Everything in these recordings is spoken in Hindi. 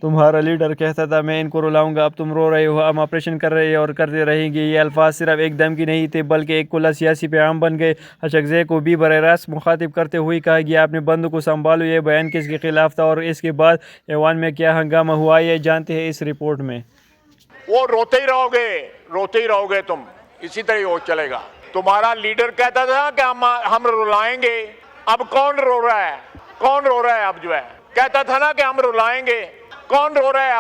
तुम्हारा लीडर कहता था मैं इनको रुलाऊंगा, अब तुम रो रहे हो, हम ऑपरेशन कर रहे हैं और करते रहेंगे। ये अल्फाज सिर्फ एक दम की नहीं थे बल्कि एक खुला सियासी पैगाम बन गए। अशकज़ई को भी बराह रास्त मुखातिब करते हुए कहा गया अपने बंदों को संभालो। ये बयान किसके खिलाफ था और इसके बाद ऐवान में क्या हंगामा हुआ, ये जानते हैं इस रिपोर्ट में। वो रोते ही रहोगे तुम, इसी तरह वो चलेगा। तुम्हारा लीडर कहता था कि हम रुलाएंगे, अब कौन रो रहा है? कौन रो रहा है अब? जो है कहता था ना कि हम रुलाएंगे, कौन रो रहा है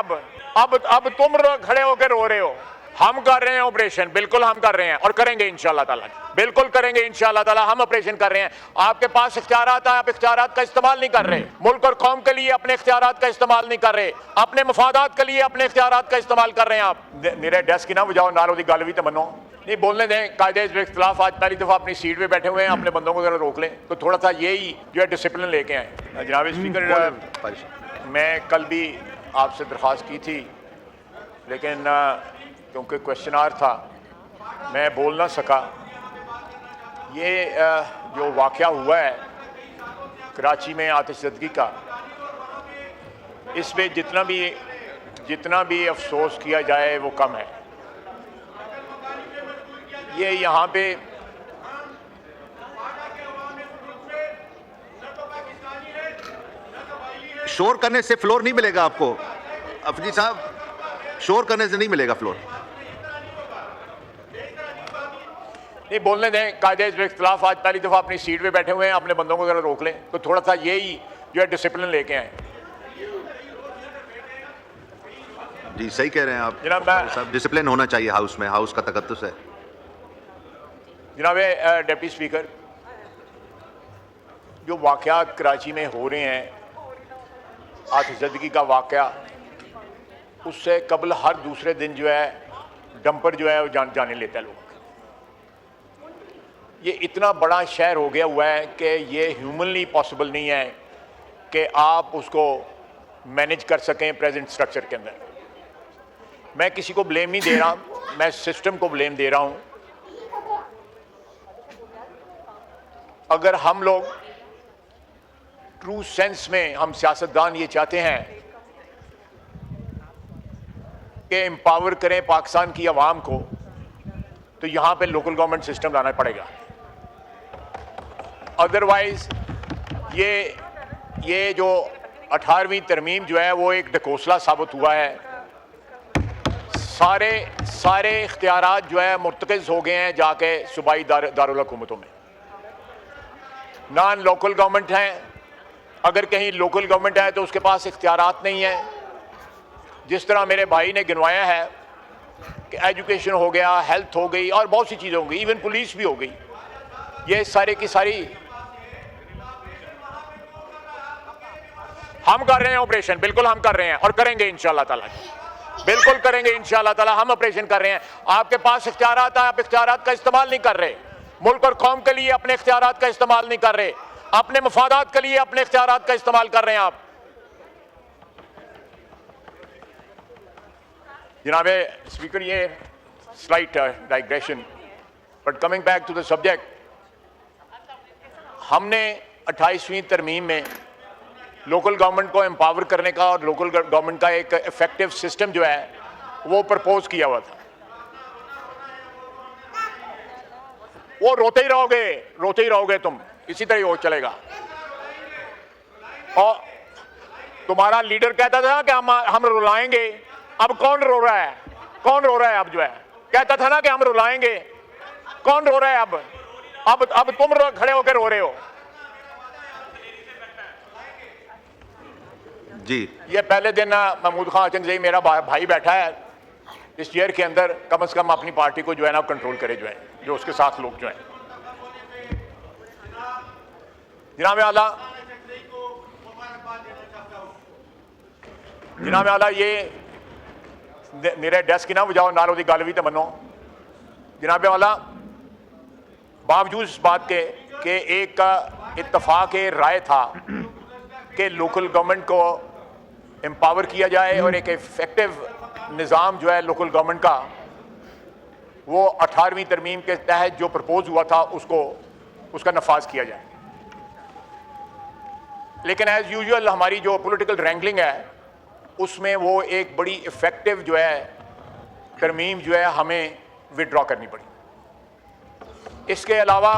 अब तुम खड़े होकर रो रहे हो। हम कर रहे हैं ऑपरेशन, बिल्कुल हम कर रहे हैं और करेंगे इंशाल्लाह ताला, बिल्कुल करेंगे इंशाल्लाह ताला। हम ऑपरेशन कर रहे हैं। आपके पास इख्तियारात है, आप इख्तियारात का इस्तेमाल नहीं कर रहे। मुल्क और कौम के लिए अपने इख्तियारात का इस्तेमाल नहीं कर रहे, अपने मफादात के लिए अपने इख्तियारात का इस्तेमाल कर रहे हैं आप। मेरे डेस्क की ना बजाओ, नारों की गल भी तो मनो, नहीं बोलने दें। कायदे इख्तिलाफ आज पहली दफ़ा अपनी सीट पे बैठे हुए हैं, अपने बंदों को जरा रोक लें तो थोड़ा सा यही जो है डिसिप्लिन लेके आए। जनाब स्पीकर, मैं कल भी आपसे दरख्वास्त की थी लेकिन क्योंकि क्वेश्चन आवर था मैं बोल ना सका। ये जो वाक़या हुआ है कराची में आतिशज़दगी का, इसमें जितना भी अफसोस किया जाए वो कम है। ये यहाँ पे शोर करने से फ्लोर नहीं मिलेगा आपको अफजी साहब, शोर करने से नहीं मिलेगा फ्लोर। नहीं बोलने दें। कायदे इख्तिलाफ आज पहली दफ़ा अपनी सीट पे बैठे हुए हैं, अपने बंदों को जरा रोक लें तो थोड़ा सा यही जो है डिसिप्लिन लेके आए। जी सही कह रहे हैं आप जनाब, साहब, डिसिप्लिन होना चाहिए हाउस में, हाउस का तकद्दुस है। जनाब डिप्टी स्पीकर, जो वाक़यात कराची में हो रहे हैं, आतिशज़दगी का वाक़या, उससे कबल हर दूसरे दिन जो है डंपर जो है वो जाने लेता है लोग। ये इतना बड़ा शहर हो गया हुआ है कि ये ह्यूमनली पॉसिबल नहीं है कि आप उसको मैनेज कर सकें प्रेजेंट स्ट्रक्चर के अंदर। मैं किसी को ब्लेम नहीं दे रहा, मैं सिस्टम को ब्लेम दे रहा हूँ। अगर हम लोग ट्रू सेंस में, हम सियासतदान ये चाहते हैं कि एम्पावर करें पाकिस्तान की आवाम को, तो यहाँ पे लोकल गवर्नमेंट सिस्टम लाना पड़ेगा। अदरवाइज ये जो 18वीं तरमीम जो है वो एक ढकोसला साबित हुआ है। सारे इख्तियारात जो है मुर्तकज़ हो गए हैं जाके सूबाई दारुल हुकूमतों में। नॉन लोकल गवर्नमेंट हैं, अगर कहीं लोकल गवर्नमेंट है तो उसके पास इख्तियारात नहीं है। जिस तरह मेरे भाई ने गिनवाया है कि एजुकेशन हो गया, हेल्थ हो गई और बहुत सी चीज़ें हो गई, इवन पुलिस भी हो गई। ये सारे की सारी हम कर रहे हैं ऑपरेशन, बिल्कुल हम कर रहे हैं और करेंगे इंशाल्लाह ताला, बिल्कुल करेंगे इंशाल्लाह ताला। हम ऑपरेशन कर रहे हैं। आपके पास इख्तियारात है, आप इख्तियारात का इस्तेमाल नहीं कर रहे। मुल्क और कौम के लिए अपने इख्तियारात का इस्तेमाल नहीं कर रहे, अपने मफादात के लिए अपने इख्तियारात का इस्तेमाल कर रहे हैं आप। जनाब स्पीकर, ये slight digression, but coming back to the subject, हमने 28वीं तरमीम में लोकल गवर्नमेंट को एम्पावर करने का और लोकल गवर्नमेंट का एक इफेक्टिव सिस्टम जो है वो प्रपोज किया हुआ था। वो रोते ही रहोगे तुम, इसी तरह वो चलेगा। और तुम्हारा लीडर कहता था कि हम रुलाएंगे, अब कौन रो रहा है? कौन रो रहा है अब? जो है कहता था ना कि हम रुलाएंगे, कौन रो रहा है अब तुम खड़े होकर रो रहे हो। जी ये पहले दिन महमूद खान अचंजई मेरा भाई बैठा है इस चेयर के अंदर, कम से कम अपनी पार्टी को जो है ना कंट्रोल करे, जो उसके साथ लोग जो हैं। जनाब आला, ये मेरे डेस्क की ना बजाओ, नारों की गल भी तो मनो। जनाब आला, बावजूद इस बात के कि एक इत्तफाक राय था कि लोकल गवर्नमेंट को एम्पावर किया जाए और एक इफेक्टिव निज़ाम जो है लोकल गवर्नमेंट का, वो 18वीं तरमीम के तहत जो प्रपोज हुआ था उसका नफाज किया जाए। लेकिन एज यूजुअल हमारी जो पॉलिटिकल रैंगलिंग है उसमें वो एक बड़ी इफ़ेक्टिव जो है तरमीम जो है हमें विड्रॉ करनी पड़ी। इसके अलावा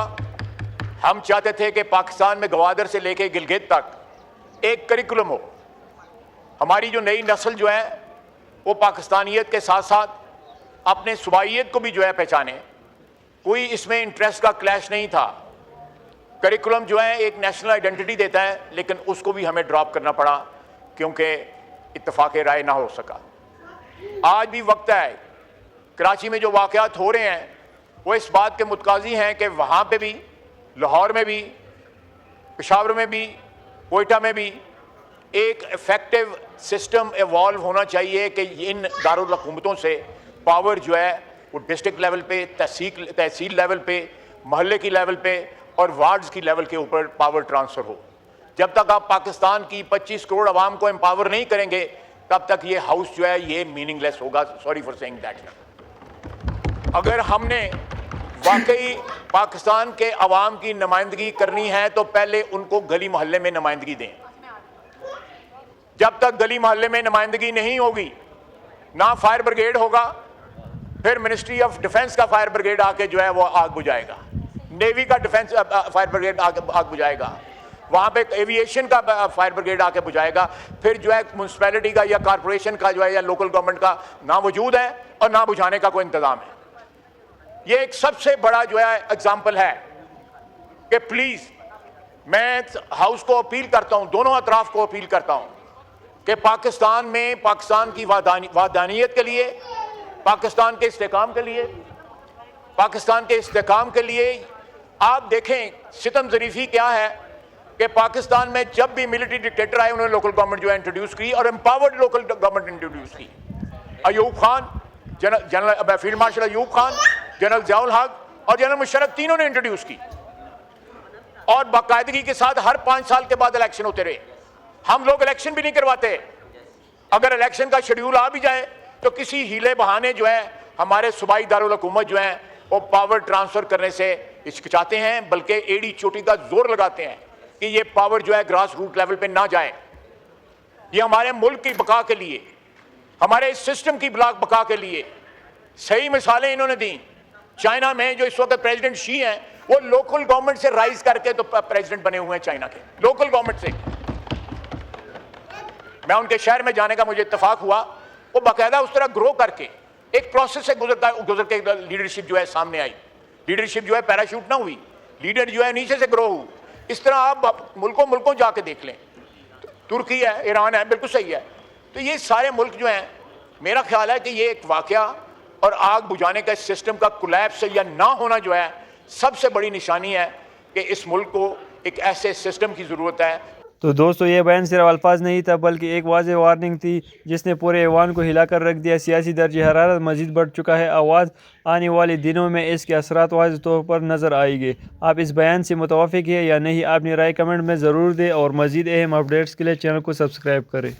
हम चाहते थे कि पाकिस्तान में गवादर से लेके गिलगित तक एक करिकुलम हो। हमारी जो नई नस्ल जो है वो पाकिस्तानियत के साथ साथ अपने सूबाइयत को भी जो है पहचाने। कोई इसमें इंटरेस्ट का क्लैश नहीं था। करिकुलम जो है एक नेशनल आइडेंटिटी देता है, लेकिन उसको भी हमें ड्रॉप करना पड़ा क्योंकि इत्तफाक राय ना हो सका। आज भी वक्त है, कराची में जो वाक़यात हो रहे हैं वो इस बात के मुतकाज़ी हैं कि वहाँ पे भी, लाहौर में भी, पेशावर में भी, कोयटा में भी एक इफ़ेक्टिव सिस्टम एवॉल्व होना चाहिए कि इन दारुल हुकूमतों से पावर जो है वो डिस्ट्रिक्ट लेवल पे, तहसील लेवल पे, महल्ले की लेवल पे और वार्ड्स की लेवल के ऊपर पावर ट्रांसफ़र हो। जब तक आप पाकिस्तान की 25 करोड़ आवाम को एम्पावर नहीं करेंगे तब तक ये हाउस जो है ये मीनिंगलेस होगा। Sorry for saying that. अगर हमने वाकई पाकिस्तान के अवाम की नुमाइंदगी करनी है तो पहले उनको गली मोहल्ले में नुमाइंदगी दें। जब तक गली मोहल्ले में नुमाइंदगी नहीं होगी, ना फायर ब्रिगेड होगा, फिर मिनिस्ट्री ऑफ डिफेंस का फायर ब्रिगेड आके जो है वो आग बुझाएगा, नेवी का डिफेंस फायर ब्रिगेड आके आग बुझाएगा, वहाँ पे एविएशन का फायर ब्रिगेड आके बुझाएगा, फिर जो है म्यूनसिपैलिटी का या कॉरपोरेशन का जो है या लोकल गवर्नमेंट का ना वजूद है और ना बुझाने का कोई इंतजाम है। ये एक सबसे बड़ा जो है एग्जाम्पल है कि प्लीज़ मैं हाउस को अपील करता हूँ, दोनों अतराफ को अपील करता हूँ कि पाकिस्तान में पाकिस्तान की वादानियत के लिए, पाकिस्तान के इस्तेकाम के लिए, पाकिस्तान के इस्तेकाम के लिए आप देखें सितम ज़रीफ़ी क्या है कि पाकिस्तान में जब भी मिलिट्री डिक्टेटर आए उन्होंने लोकल गवर्नमेंट जो है इंट्रोड्यूस की और एम्पावर्ड लोकल गवर्नमेंट इंट्रोड्यूस की। Ayub Khan, general field marshal Ayub Khan, general Ziaul हक और जनरल मुशर्रफ तीनों ने इंट्रोड्यूस की और बाकायदगी के साथ हर 5 साल के बाद इलेक्शन होते रहे। हम लोग इलेक्शन भी नहीं करवाते। अगर इलेक्शन का शेड्यूल आ भी जाए तो किसी हीले बहाने जो है हमारे सूबाई दारुल हुकूमत जो है वो पावर ट्रांसफ़र करने से हिचकिचाते हैं, बल्कि एड़ी चोटी का जोर लगाते हैं कि ये पावर जो है ग्रास रूट लेवल पे ना जाए। ये हमारे मुल्क की बका के लिए, हमारे इस सिस्टम की बका के लिए सही मिसालें इन्होंने दी। चाइना में जो इस वक्त प्रेसिडेंट शी हैं वो लोकल गवर्नमेंट से राइज करके तो प्रेसिडेंट बने हुए हैं चाइना के, लोकल गवर्नमेंट से। मैं उनके शहर में जाने का मुझे इत्तेफाक हुआ, वो बाकायदा उस तरह ग्रो करके एक प्रोसेस से गुजर के लीडरशिप जो है सामने आई। लीडरशिप जो है पैराशूट ना हुई, लीडर जो है नीचे से ग्रो हुई। इस तरह आप मुल्कों जाके देख लें, तुर्की है, ईरान है, बिल्कुल सही है। तो ये सारे मुल्क जो हैं, मेरा ख्याल है कि ये एक वाकया और आग बुझाने का सिस्टम का कोलैप्स या ना होना जो है सबसे बड़ी निशानी है कि इस मुल्क को एक ऐसे सिस्टम की ज़रूरत है। तो दोस्तों ये बयान सिर्फ अल्फाज नहीं था बल्कि एक वाज़ेह वार्निंग थी जिसने पूरे ऐवान को हिलाकर रख दिया। सियासी दर्ज हरारत मज़ीद बढ़ चुका है। आवाज़ आने वाले दिनों में इसके असरात वाज़ेह तौर पर नज़र आएंगे। आप इस बयान से मुतवाफ़िक है या नहीं, अपनी राय कमेंट में ज़रूर दें और मज़ीद अहम अपडेट्स के लिए चैनल को सब्सक्राइब करें।